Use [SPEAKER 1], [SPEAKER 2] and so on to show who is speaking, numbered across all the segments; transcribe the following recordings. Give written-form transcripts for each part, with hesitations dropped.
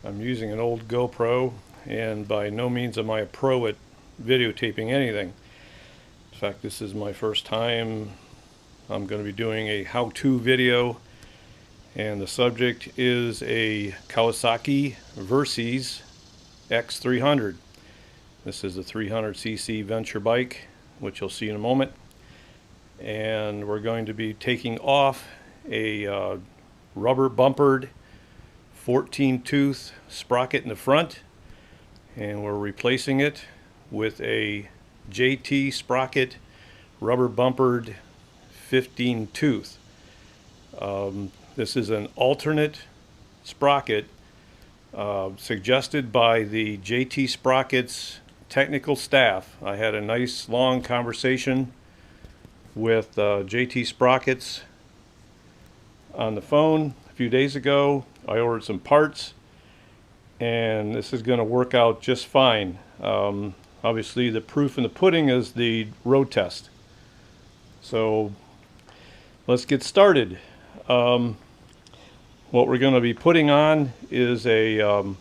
[SPEAKER 1] I'm using an old GoPro, and by no means am I a pro at videotaping anything. In fact, this is my first time. I'm going to be doing a how-to video, and the subject is a Kawasaki Versys X300. This is a 300cc venture bike, which you'll see in a moment. And we're going to be taking off a rubber bumpered 14-tooth sprocket in the front, and we're replacing it with a JT Sprocket rubber bumpered 15-tooth. This is an alternate sprocket suggested by the JT Sprocket's technical staff. I had a nice long conversation with JT Sprockets on the phone a few days ago. I ordered some parts, and this is going to work out just fine. Obviously, the proof in the pudding is the road test. So let's get started. What we're going to be putting on is a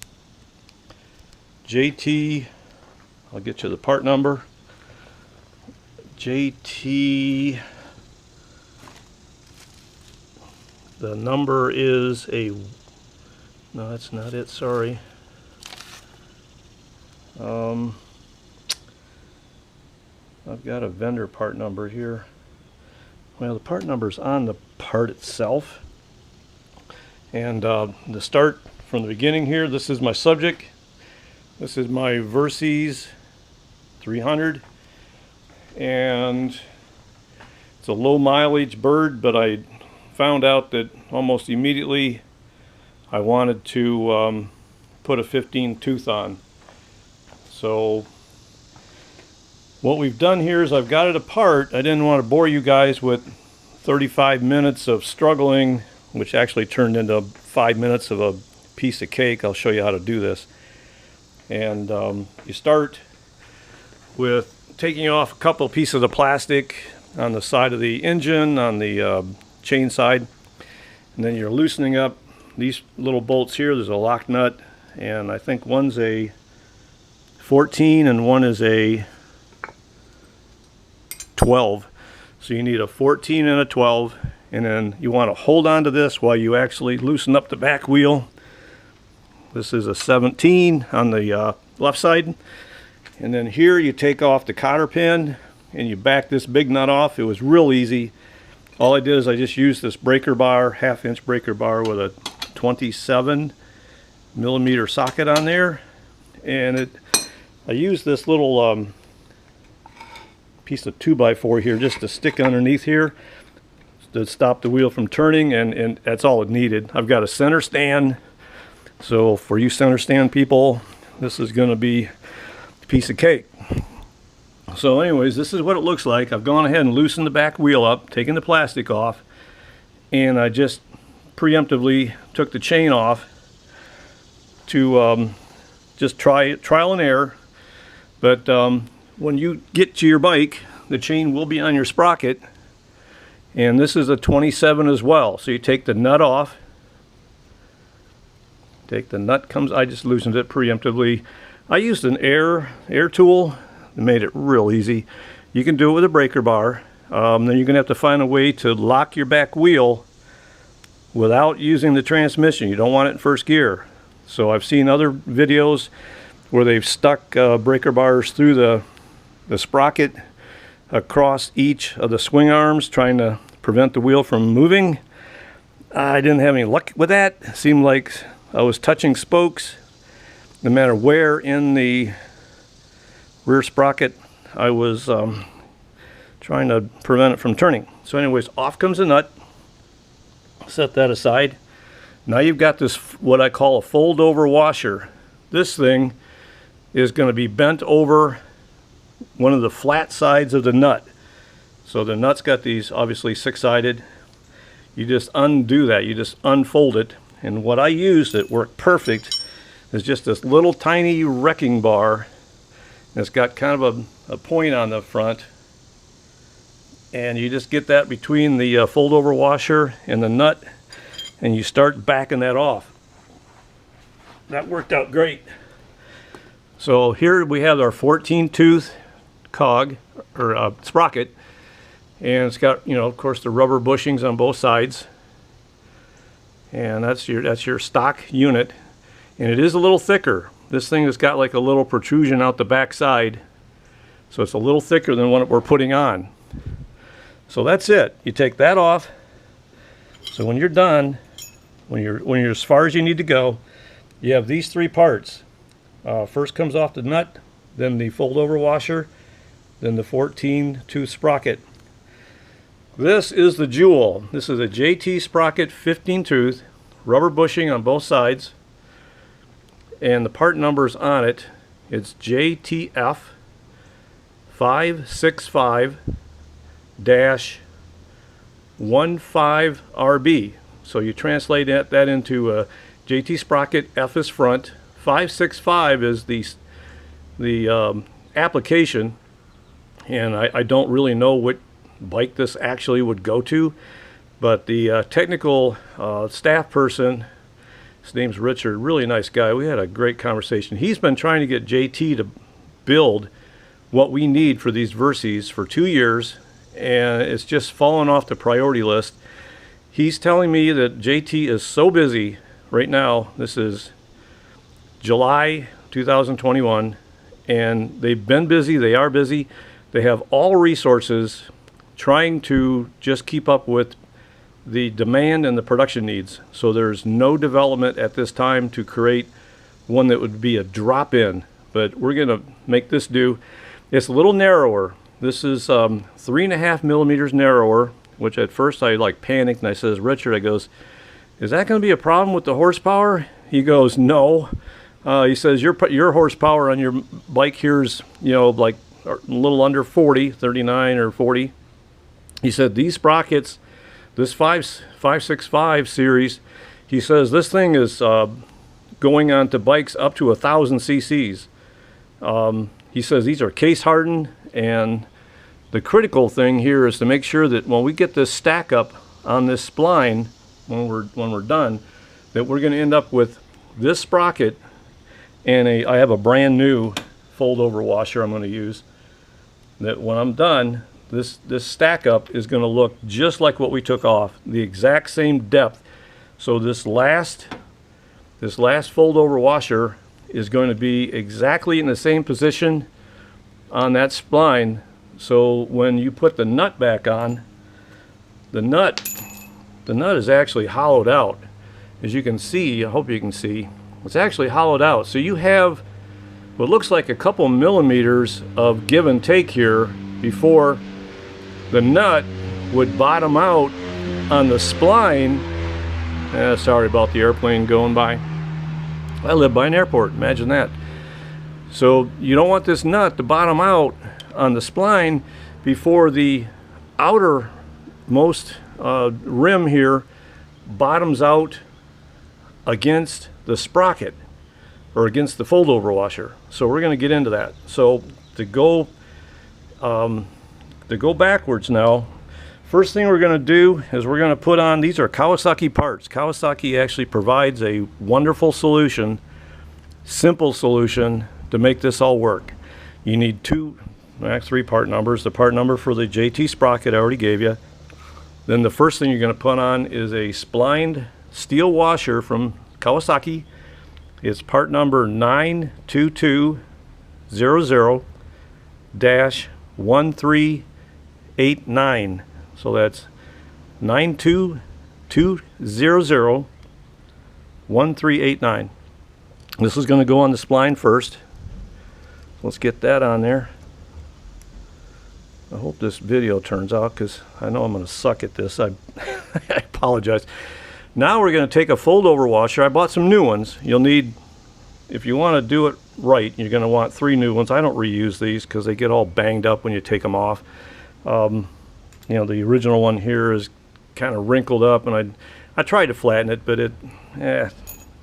[SPEAKER 1] JT, I'll get you the part number, JT, the number is a, no, that's not it, sorry. I've got a vendor part number here. Well, the part number's on the part itself. And to start from the beginning here, this is my subject. This is my Versys 300. And it's a low mileage bird, but I found out that almost immediately I wanted to put a 15-tooth on. So what we've done here is I've got it apart. I didn't want to bore you guys with 35 minutes of struggling, which actually turned into 5 minutes of a piece of cake. I'll show you how to do this. And you start with taking off a couple pieces of plastic on the side of the engine, on the chain side, and then you're loosening up these little bolts here. There's a lock nut, and I think one's a 14 and one is a 12. So you need a 14 and a 12, and then you want to hold on to this while you actually loosen up the back wheel. This is a 17 on the left side, and then here you take off the cotter pin and you back this big nut off. It was real easy. All I did is I just used this breaker bar, half-inch breaker bar with a 27mm socket on there, and I used this little piece of 2x4 here just to stick underneath here to stop the wheel from turning, and that's all it needed. I've got a center stand, so for you center stand people, this is going to be a piece of cake. So anyways, this is what it looks like. I've gone ahead and loosened the back wheel up, taken the plastic off, and I just preemptively took the chain off to just trial and error. But when you get to your bike, the chain will be on your sprocket, and this is a 27 as well. So you take the nut off, take the nut comes, I just loosened it preemptively. I used an air tool. It made it real easy. You can do it with a breaker bar. Then you're gonna have to find a way to lock your back wheel without using the transmission. You don't want it in first gear. So I've seen other videos where they've stuck breaker bars through the sprocket across each of the swing arms, trying to prevent the wheel from moving. I didn't have any luck with that. It seemed like I was touching spokes. No matter where in the rear sprocket I was trying to prevent it from turning. So anyways, off comes the nut. Set that aside. Now you've got this, what I call a fold over washer. This thing is going to be bent over one of the flat sides of the nut. So the nut's got these obviously six-sided. You just undo that, you just unfold it, and what I used that worked perfect is just this little tiny wrecking bar. It's got kind of a point on the front, and you just get that between the fold over washer and the nut, and you start backing that off. that worked out great. So here we have our 14 tooth cog or sprocket, and it's got, you know, of course, the rubber bushings on both sides, and that's your stock unit. And it is a little thicker. This thing has got like a little protrusion out the back side, so it's a little thicker than what we're putting on. So that's it. You take that off. So when you're done, when you're as far as you need to go, you have these three parts. First comes off the nut, then the fold over washer, then the 14 tooth sprocket. This is the jewel. This is a JT Sprocket 15 tooth, rubber bushing on both sides, and the part numbers on it, it's JTF 565-15RB. So you translate that into JT Sprocket. F is front, 565 is the application, and I don't really know what bike this actually would go to, but the technical staff person, his name's Richard, really nice guy. We had a great conversation. He's been trying to get JT to build what we need for these Versys for 2 years, and it's just fallen off the priority list. He's telling me that JT is so busy right now. This is July 2021, and they've been busy. They are busy. They have all resources trying to just keep up with the demand and the production needs. So there's no development at this time to create one that would be a drop-in, but we're gonna make this do. It's a little narrower. This is 3.5 millimeters narrower, which at first I like panicked, and I says, Richard, I goes, is that gonna be a problem with the horsepower? He goes, no. He says your horsepower on your bike here's, you know, like a little under 40, 39 or 40. He said these sprockets, this 565 series, he says this thing is going on to bikes up to 1,000 cc's. He says these are case hardened, and the critical thing here is to make sure that when we get this stack up on this spline, when we're done, that we're going to end up with this sprocket and I have a brand new fold over washer I'm going to use, that when I'm done, this stack up is going to look just like what we took off, the exact same depth. So this last fold over washer is going to be exactly in the same position on that spline. So when you put the nut back on, the nut is actually hollowed out. As you can see, I hope you can see, it's actually hollowed out. So you have what looks like a couple millimeters of give and take here before the nut would bottom out on the spline. Sorry about the airplane going by. I live by an airport, imagine that. So you don't want this nut to bottom out on the spline before the outermost rim here bottoms out against the sprocket or against the fold over washer. So we're going to get into that. So to go backwards now, first thing we're going to do is we're going to put on, these are Kawasaki parts. Kawasaki actually provides a wonderful solution, simple solution to make this all work. You need three part numbers. The part number for the JT Sprocket I already gave you. Then the first thing you're going to put on is a splined steel washer from Kawasaki. It's part number 92200-1389. So that's 92200-1389. This is going to go on the spline first. Let's get that on there. I hope this video turns out, because I know I'm going to suck at this. I apologize. Now we're going to take a fold over washer. I bought some new ones. You'll need, if you want to do it right, you're going to want 3 new ones. I don't reuse these because they get all banged up when you take them off. You know, the original one here is kind of wrinkled up, and I tried to flatten it, but they're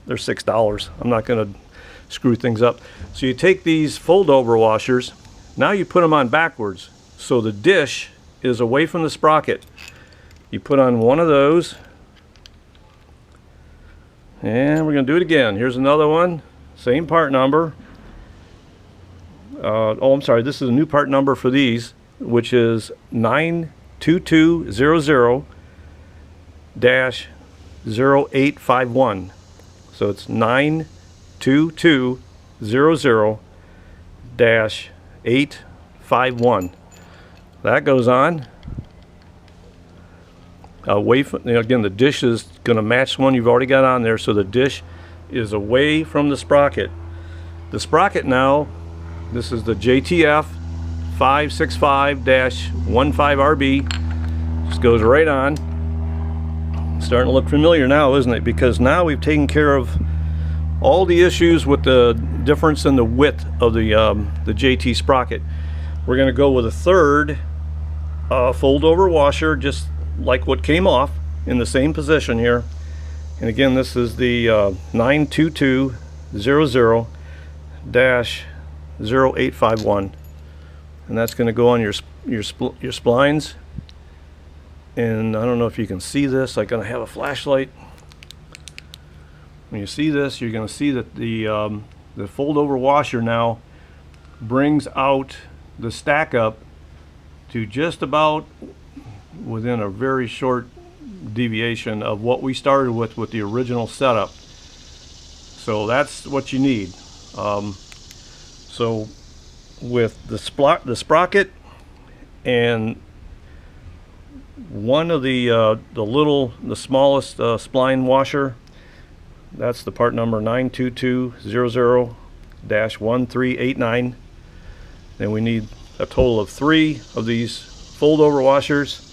[SPEAKER 1] $6. I'm not going to screw things up. So you take these fold over washers. Now you put them on backwards, so the dish is away from the sprocket. You put on one of those, And we're going to do it again. Here's another one, same part number. Oh, I'm sorry, this is a new part number for these, which is 92200-0851. So it's 92200-851. That goes on. Away from, again, the dish is going to match the one you've already got on there, so the dish is away from the sprocket. The sprocket now, this is the JTF 565-15RB. Just goes right on. Starting to look familiar now, isn't it? Because now we've taken care of all the issues with the difference in the width of the JT sprocket. We're going to go with a third fold over washer, just like what came off, in the same position here. And again, this is the 92200-0851, and that's going to go on your splines. And I don't know if you can see this. I'm going to have a flashlight. When you see this, you're going to see that the fold over washer now brings out the stack up to just about within a very short deviation of what we started with the original setup. So that's what you need. So with the sprocket and one of the smallest spline washer, that's the part number 92200-1389. Then we need a total of 3 of these fold over washers.